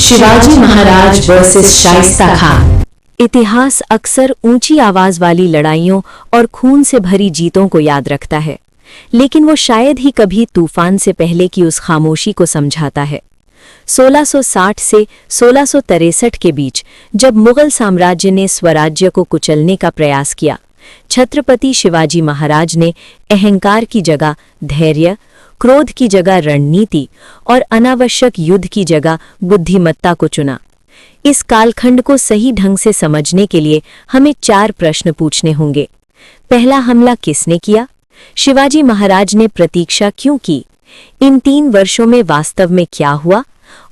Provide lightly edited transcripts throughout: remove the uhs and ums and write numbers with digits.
Shivaji Maharaj versus Shaista Khan. इतिहास अक्सर ऊंची आवाज वाली लड़ाइयों और खून से भरी जीतों को याद रखता है, लेकिन वो शायद ही कभी तूफान से पहले की उस खामोशी को समझाता है। 1660 से 1663 के बीच जब मुगल साम्राज्य ने स्वराज्य को कुचलने का प्रयास किया, छत्रपति शिवाजी महाराज ने अहंकार की जगह धैर्य, क्रोध की जगह रणनीति और अनावश्यक युद्ध की जगह बुद्धिमत्ता को चुना। इस कालखंड को सही ढंग से समझने के लिए हमें 4 प्रश्न पूछने होंगे। पहला हमला किसने किया? शिवाजी महाराज ने प्रतीक्षा क्यों की? इन 3 वर्षों में वास्तव में क्या हुआ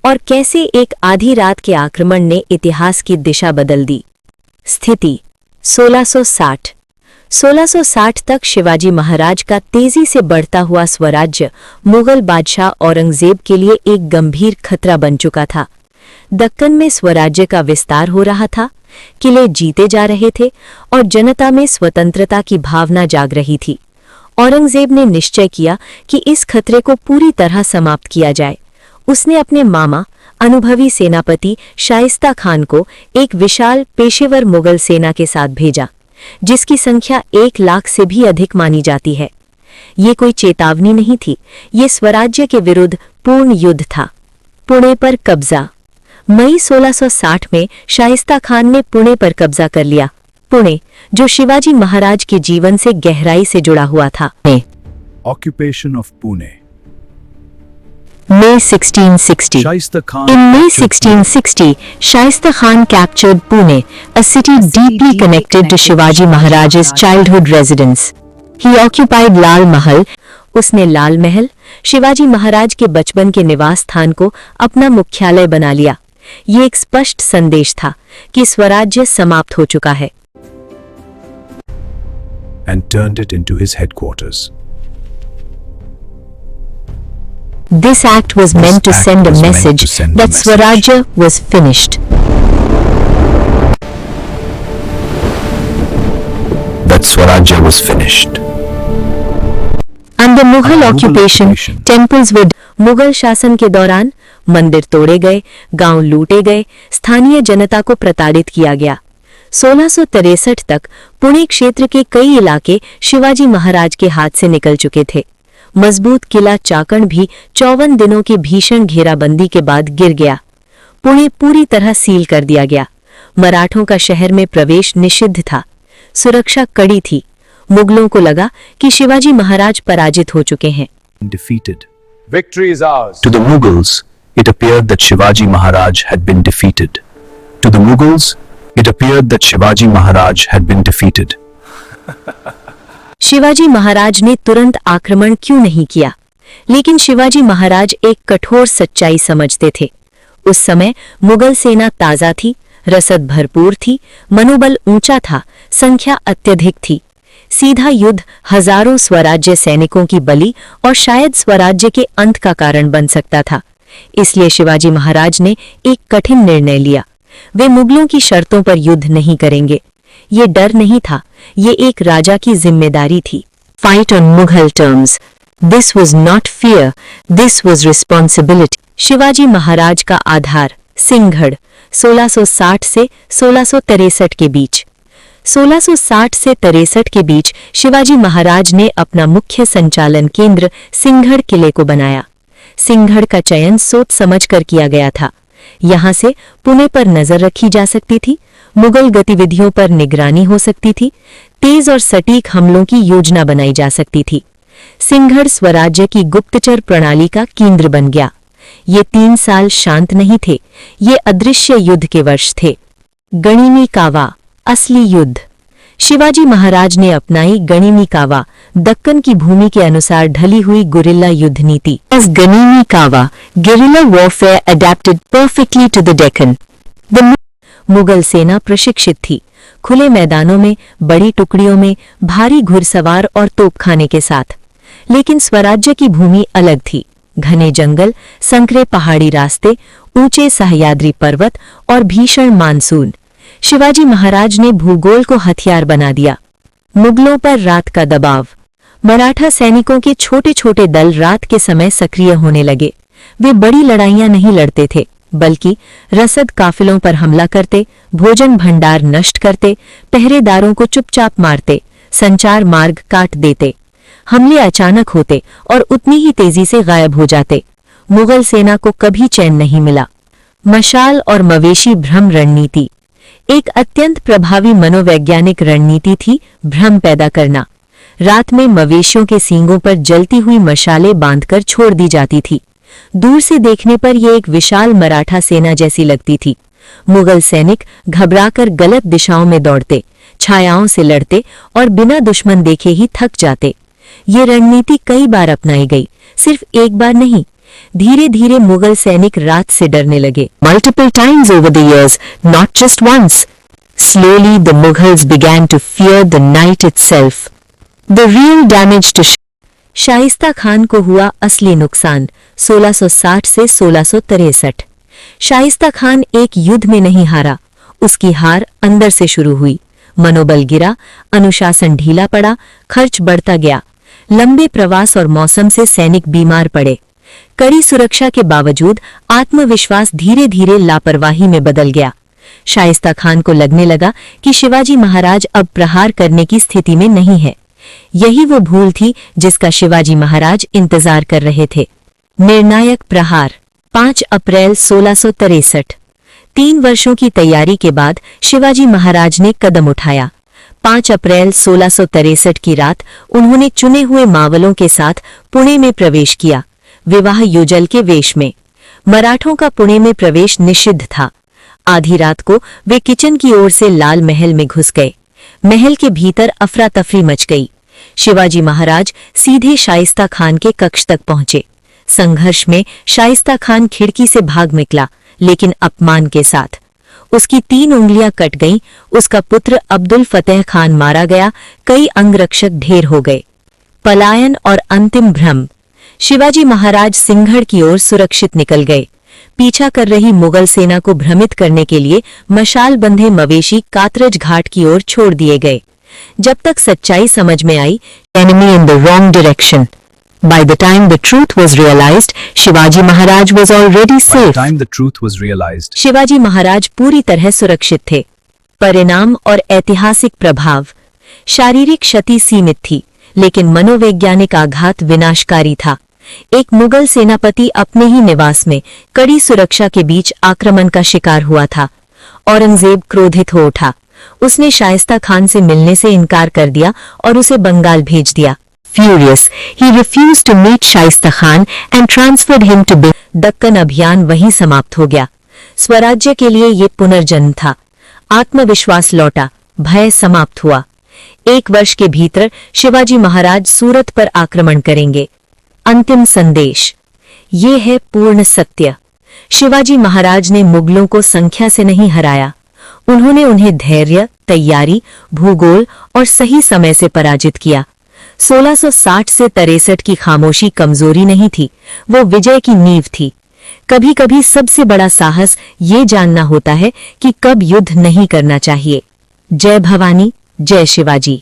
और कैसे एक आधी रात के आक्रमण ने इतिहास की दिशा बदल दी? स्थिति 1660 तक शिवाजी महाराज का तेजी से बढ़ता हुआ स्वराज्य मुगल बादशाह औरंगजेब के लिए एक गंभीर खतरा बन चुका था। दक्कन में स्वराज्य का विस्तार हो रहा था, किले जीते जा रहे थे और जनता में स्वतंत्रता की भावना जाग रही थी। औरंगजेब ने निश्चय किया कि इस खतरे को पूरी तरह समाप्त किया जाए। उसने अपने मामा अनुभवी सेनापति शाइस्ता खान को एक विशाल पेशेवर मुगल सेना के साथ भेजा, जिसकी संख्या 1 लाख से भी अधिक मानी जाती है। ये कोई चेतावनी नहीं थी, ये स्वराज्य के विरुद्ध पूर्ण युद्ध था। पुणे पर कब्जा। मई 1660 में शाइस्ता खान ने पुणे पर कब्जा कर लिया। पुणे, जो शिवाजी महाराज के जीवन से गहराई से जुड़ा हुआ था। Occupation of Pune. May 1660. Shaista Khan In May 1660, Shaista Khan captured Pune, a city deeply connected to Shivaji Maharaj's childhood residence. He occupied Lal Mahal. उसने लाल महल, शिवाजी महाराज के बचपन के निवास स्थान को अपना मुख्यालय बना लिया। ये एक स्पष्ट संदेश था कि स्वराज्य समाप्त हो चुका है। and turned it into his headquarters. This act was meant to send a message that Swarajya was finished. That Swarajya was finished. Under Mughal occupation, temples were Mughal शासन के दौरान मंदिर तोड़े गए, गांव लूटे गए, स्थानीय जनता को प्रताड़ित किया गया। 1663 तक पुणे क्षेत्र के कई इलाके शिवाजी महाराज के हाथ से निकल चुके थे। मजबूत किला चाकण भी 54 दिनों की भीषण घेराबंदी के बाद गिर गया। पुणे पूरी तरह सील कर दिया गया। मराठों का शहर में प्रवेश निषिद्ध था। सुरक्षा कड़ी थी। मुगलों को लगा कि शिवाजी महाराज पराजित हो चुके हैं। Defeated. Victory is ours. To the Mughals, it appeared that Shivaji Maharaj had been defeated. To the Mughals, it appeared that Shivaji Maharaj had been defeated. Shivaji Maharaj ने तुरंत आक्रमण क्यों नहीं किया? लेकिन शिवाजी महाराज एक कठोर सच्चाई समझते थे। उस समय मुगल सेना ताजा थी, रसद भरपूर थी, मनोबल ऊंचा था, संख्या अत्यधिक थी। सीधा युद्ध हजारों स्वराज्य सैनिकों की बलि और शायद स्वराज्य के अंत का कारण बन सकता था। इसलिए शिवाजी महाराज ने एक कठिन निर्णय लिया। वे मुगलों की शर्तों पर युद्ध नहीं करेंगे। ये डर नहीं था, ये एक राजा की जिम्मेदारी थी। Fight on Mughal terms. This was not fear, this was responsibility. Shivaji Maharaj का आधार सिंहगढ़, 1660 से 1663 के बीच। 1660 से 63 के बीच शिवाजी महाराज ने अपना मुख्य संचालन केंद्र सिंहगढ़ किले को बनाया। सिंहगढ़ का चयन सोच समझकर किया गया था। यहां से पुणे पर नजर रखी जा सकती थी, मुगल गतिविधियों पर निगरानी हो सकती थी, तेज और सटीक हमलों की योजना बनाई जा सकती थी। सिंहगढ़ स्वराज्य की गुप्तचर प्रणाली का केंद्र बन गया। ये 3 साल शांत नहीं थे, ये अदृश्य युद्ध के वर्ष थे। गणिमी कावा, असली युद्ध। शिवाजी महाराज ने अपनाई गणिमी कावा, दक्कन की भूमि के अनुसार ढली हुई गुरिल्ला युद्ध नीति। As गणिमी कावा, guerrilla warfare adapted perfectly to the Deccan. Mughal सेना प्रशिक्षित थी, खुले मैदानों में, बड़ी टुकड़ियों में, भारी घुड़सवार और तोपखाने के साथ। लेकिन स्वराज्य की भूमि अलग थी। घने जंगल, संकरे पहाड़ी रास्ते, ऊंचे सह्याद्री पर्वत और भीषण मानसून। शिवाजी महाराज ने भूगोल को हथियार बना दिया। मुगलों पर रात का दबाव। मराठा सैनिकों के छोटे छोटे दल रात के समय सक्रिय होने लगे। वे बड़ी लड़ाइयां नहीं लड़ते थे, बल्कि रसद काफिलों पर हमला करते, भोजन भंडार नष्ट करते, पहरेदारों को चुपचाप मारते, संचार मार्ग काट देते। हमले अचानक होते और उतनी ही तेजी से गायब हो जाते। मुगल सेना को कभी चैन नहीं मिला। मशाल और मवेशी भ्रम रणनीति एक अत्यंत प्रभावी मनोवैज्ञानिक रणनीति थी। भ्रम पैदा करना। रात में मवेशियों के सींगों पर जलती हुई मशालें बांधकर छोड़ दी जाती थी। दूर से देखने पर यह एक विशाल मराठा सेना जैसी लगती थी। मुगल सैनिक घबराकर गलत दिशाओं में दौड़ते, छायाओं से लड़ते और बिना दुश्मन देखे ही थक जाते। ये रणनीति कई बार अपनाई गई, सिर्फ एक बार नहीं। धीरे धीरे मुगल सैनिक रात से डरने लगे। Multiple times over the years, not just once. Slowly the Mughals began to fear the night itself. The real damage to Shaista Khan को हुआ असली नुकसान 1660 से 1663। शाइस्ता खान एक युद्ध में नहीं हारा, उसकी हार अंदर से शुरू हुई। मनोबल गिरा, अनुशासन ढीला पड़ा, खर्च बढ़ता गया। लंबे प्रवास और मौसम से सैनिक बीमार पड़े। कड़ी सुरक्षा के बावजूद आत्मविश्वास धीरे धीरे लापरवाही में बदल गया। शाइस्ता खान को लगने लगा कि शिवाजी महाराज अब प्रहार करने की स्थिति में नहीं है। यही वो भूल थी जिसका शिवाजी महाराज इंतजार कर रहे थे। निर्णायक प्रहार 5 अप्रैल 1663। 3 वर्षों की तैयारी के बाद शिवाजी महाराज ने कदम उठाया। 5 अप्रैल 1663 की रात उन्होंने चुने हुए मावलों के साथ पुणे में प्रवेश किया, विवाह योजल के वेश में। मराठों का पुणे में प्रवेश निषिद्ध था। आधी रात को वे किचन की ओर से लाल महल में घुस गए। महल के भीतर अफरा तफरी मच गई। शिवाजी महाराज सीधे शाइस्ता खान के कक्ष तक पहुंचे। संघर्ष में शाइस्ता खान खिड़की से भाग निकला, लेकिन अपमान के साथ। उसकी 3 उंगलियां कट गईं, उसका पुत्र अब्दुल फतेह खान मारा गया, कई अंगरक्षक ढेर हो गए। पलायन और अंतिम भ्रम। शिवाजी महाराज सिंहगढ़ की ओर सुरक्षित निकल गए। पीछा कर रही मुगल सेना को भ्रमित करने के लिए मशाल बंधे मवेशी कातरज घाट की ओर छोड़ दिए गए। जब तक सच्चाई समझ में आई, enemy in the wrong direction. By the time the truth was realized, Shivaji Maharaj was already safe. By the time the truth was realized, Shivaji Maharaj पूरी तरह सुरक्षित थे। परिणाम और ऐतिहासिक प्रभाव। शारीरिक क्षति सीमित थी, लेकिन मनोवैज्ञानिक आघात विनाशकारी था। एक मुगल सेनापति अपने ही निवास में कड़ी सुरक्षा के बीच आक्रमण का शिकार हुआ था। औरंगजेब क्रोधित हो उठा। उसने शाइस्ता खान से मिलने से इनकार कर दिया और उसे बंगाल भेज दिया। Furious, he refused to meet Shaista Khan and transferred him to Bengal. Deccan अभियान वहीं समाप्त हो गया। स्वराज्य के लिए ये पुनर्जन्म था। आत्मविश्वास लौटा, भय समाप्त हुआ। 1 वर्ष के भीतर शिवाजी महाराज सूरत पर आक्रमण करेंगे। अंतिम संदेश ये है पूर्ण सत्य। शिवाजी महाराज ने मुगलों को संख्या से नहीं हराया, उन्होंने उन्हें धैर्य, तैयारी, भूगोल और सही समय से पराजित किया। 1660 से 63 की खामोशी कमजोरी नहीं थी, वो विजय की नींव थी। कभी कभी सबसे बड़ा साहस ये जानना होता है कि कब युद्ध नहीं करना चाहिए। जय भवानी, जय शिवाजी।